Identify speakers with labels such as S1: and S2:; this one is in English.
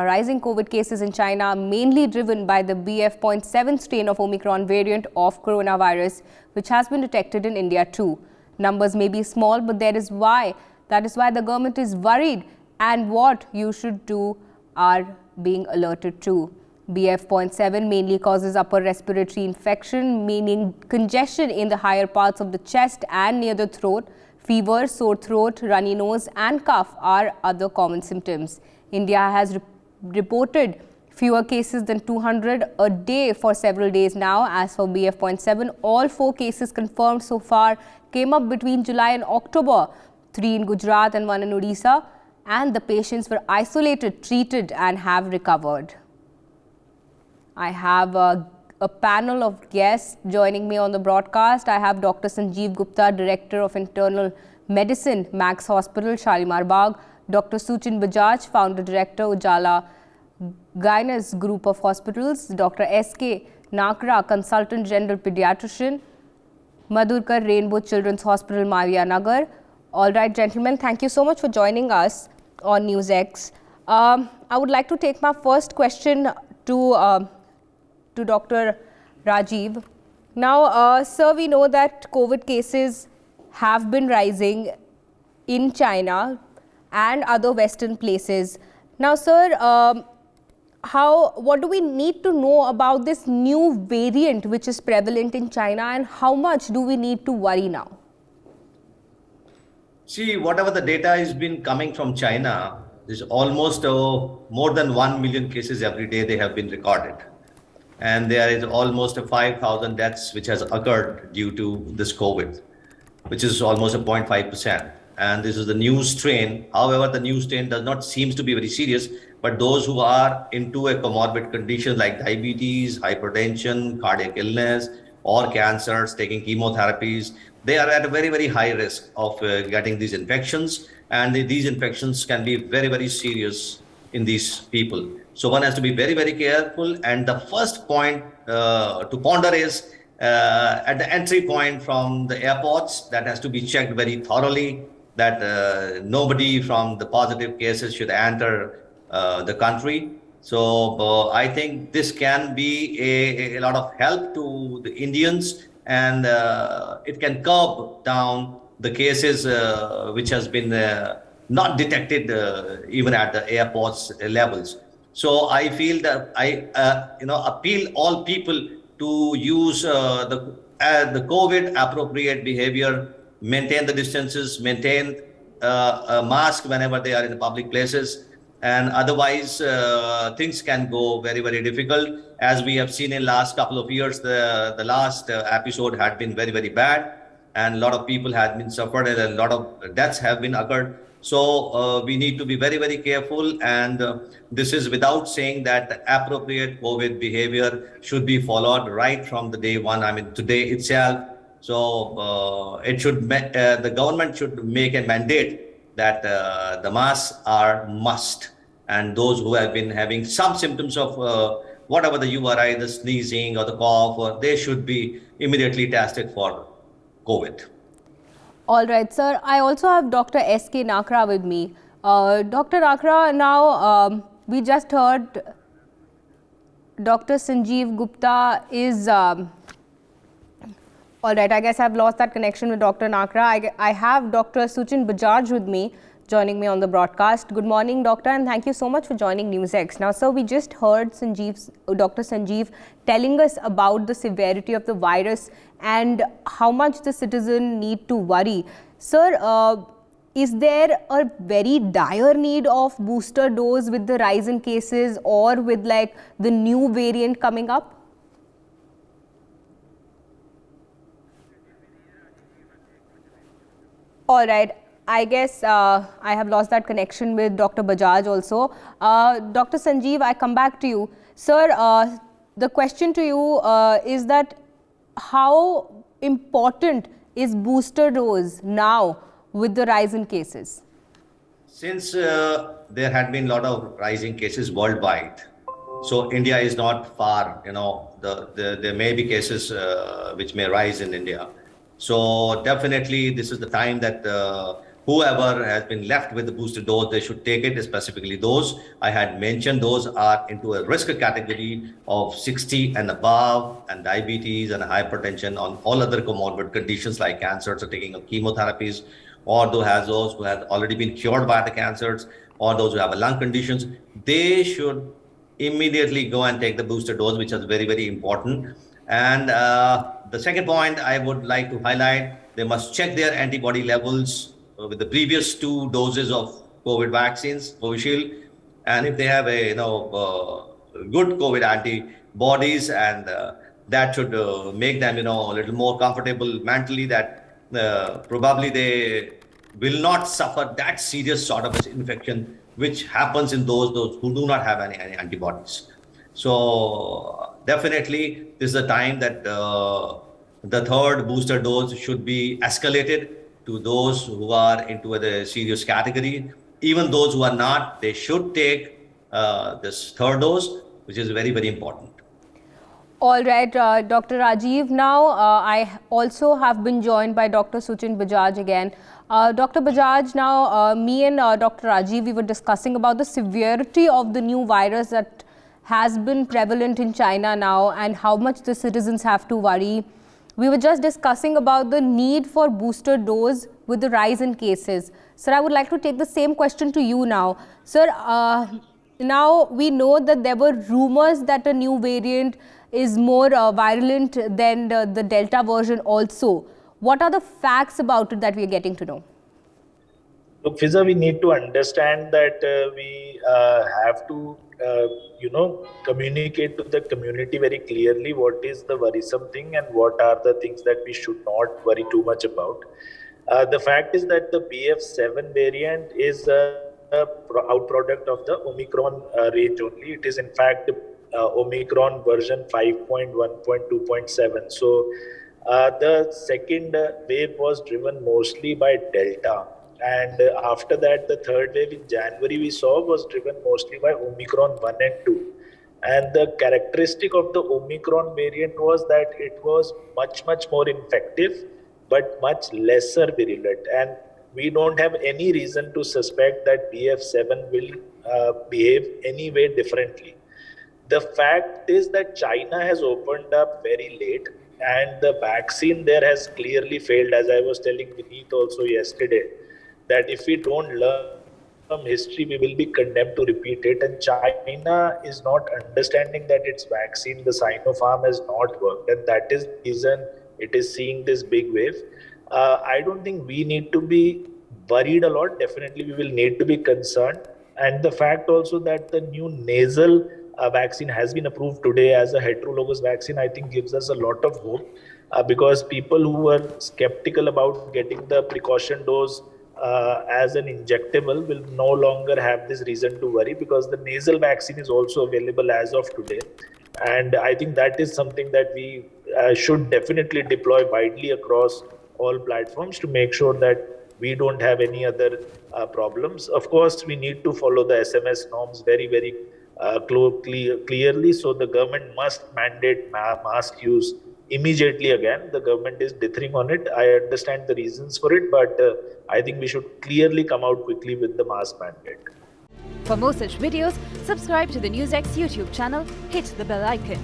S1: Rising COVID cases in China, mainly driven by the BF.7 strain of Omicron variant of coronavirus, which has been detected in India too. Numbers may be small, but that is why the government is worried, and what you should do are being alerted to. BF.7 mainly causes upper respiratory infection, meaning congestion in the higher parts of the chest and near the throat. Fever, sore throat, runny nose and cough are other common symptoms. India has reported fewer cases than 200 a day for several days now. As for BF.7, all 4 cases confirmed so far came up between July and October, 3 in Gujarat and 1 in Odisha, and the patients were isolated, treated and have recovered. I have a panel of guests joining me on the broadcast. I have Dr. Sanjeev Gupta, Director of Internal Medicine, Max Hospital, Shalimar Bagh; Dr. Suchin Bajaj, Founder Director, Ujala Gynecology Group of Hospitals; Dr. S.K. Nakra, Consultant General Pediatrician, Madhurkar Rainbow Children's Hospital, Maria Nagar. All right, gentlemen, thank you so much for joining us on NewsX. I would like to take my first question to Dr. Rajiv. Now, sir, we know that COVID cases have been rising in China and other Western places. Now, sir, what do we need to know about this new variant which is prevalent in China, and how much do we need to worry now?
S2: See, whatever the data has been coming from China, is almost more than 1 million cases every day they have been recorded. And there is almost 5,000 deaths which has occurred due to this COVID, which is almost 0.5%. And this is the new strain. However, the new strain does not seem to be very serious, but those who are into a comorbid condition like diabetes, hypertension, cardiac illness, or cancers, taking chemotherapies, they are at a very, very high risk of getting these infections. And these infections can be very, very serious in these people. So one has to be very, very careful. And the first point to ponder is at the entry point from the airports, that has to be checked very thoroughly, that nobody from the positive cases should enter the country. So I think this can be a lot of help to the Indians, and it can curb down the cases which has been not detected even at the airports levels. So I feel that I appeal all people to use the COVID appropriate behavior, maintain the distances, maintain a mask whenever they are in the public places, and otherwise things can go very, very difficult. As we have seen in last couple of years, the last episode had been very, very bad, and a lot of people had been suffered and a lot of deaths have been occurred. So we need to be very, very careful, and this is without saying that the appropriate COVID behavior should be followed right from the day one. I mean, today itself. So the government should make a mandate that the masks are must, and those who have been having some symptoms of whatever the URI, the sneezing or the cough, they should be immediately tested for COVID.
S1: All right, sir. I also have Dr. S.K. Nakra with me. Dr. Nakra, now we just heard Dr. Sanjeev Gupta is... all right, I guess I've lost that connection with Dr. Nakra. I have Dr. Suchin Bajaj with me, joining me on the broadcast. Good morning, doctor, and thank you so much for joining NewsX. Now, sir, we just heard Dr. Sanjeev telling us about the severity of the virus and how much the citizen need to worry. Sir, is there a very dire need of booster dose with the rise in cases, or with like the new variant coming up? All right. I guess I have lost that connection with Dr. Bajaj also. Dr. Sanjeev, I come back to you. Sir, the question to you is that how important is booster dose now with the rise in cases?
S2: Since there had been a lot of rising cases worldwide, so India is not far, there may be cases which may rise in India. So definitely this is the time that whoever has been left with the booster dose, they should take it, specifically those I had mentioned. Those are into a risk category of 60 and above, and diabetes and hypertension, on all other comorbid conditions like cancers or taking of chemotherapies, or those who have already been cured by the cancers, or those who have lung conditions. They should immediately go and take the booster dose, which is very, very important. And the second point I would like to highlight, they must check their antibody levels with the previous 2 doses of COVID vaccines, Covishield, and if they have a good COVID antibodies, and that should make them a little more comfortable mentally, that probably they will not suffer that serious sort of infection which happens in those who do not have any antibodies. So definitely this is a time that the third booster dose should be escalated to those who are into the serious category. Even those who are not, they should take this third dose, which is very, very important.
S1: All right, Dr. Rajiv. Now, I also have been joined by Dr. Suchin Bajaj again. Dr. Bajaj, now me and Dr. Rajiv, we were discussing about the severity of the new virus that has been prevalent in China now and how much the citizens have to worry. We were just discussing about the need for booster dose with the rise in cases. Sir, I would like to take the same question to you now. Sir, now we know that there were rumors that a new variant is more virulent than the Delta version also. What are the facts about it that we are getting to know?
S3: Look, Fiza, we need to understand that we have to, communicate to the community very clearly what is the worrisome thing and what are the things that we should not worry too much about. The fact is that the BF.7 variant is a outproduct of the Omicron range only. It is in fact Omicron version 5.1.2.7. So the second wave was driven mostly by Delta. And after that, the third wave in January we saw was driven mostly by Omicron 1 and 2. And the characteristic of the Omicron variant was that it was much, much more infective, but much lesser virulent. And we don't have any reason to suspect that BF.7 will behave any way differently. The fact is that China has opened up very late, and the vaccine there has clearly failed, as I was telling Vineet also yesterday, that if we don't learn from history, we will be condemned to repeat it. And China is not understanding that its vaccine, the Sinopharm, has not worked. And that is the reason it is seeing this big wave. I don't think we need to be worried a lot. Definitely, we will need to be concerned. And the fact also that the new nasal vaccine has been approved today as a heterologous vaccine, I think gives us a lot of hope because people who were skeptical about getting the precaution dose as an injectable will no longer have this reason to worry because the nasal vaccine is also available as of today. And I think that is something that we should definitely deploy widely across all platforms to make sure that we don't have any other problems. Of course, we need to follow the SMS norms very, very clearly. So the government must mandate mask use immediately again. The government is dithering on it. I understand the reasons for it, but I think we should clearly come out quickly with the mask mandate.
S4: For more such videos, subscribe to the NewsX YouTube channel, hit the bell icon.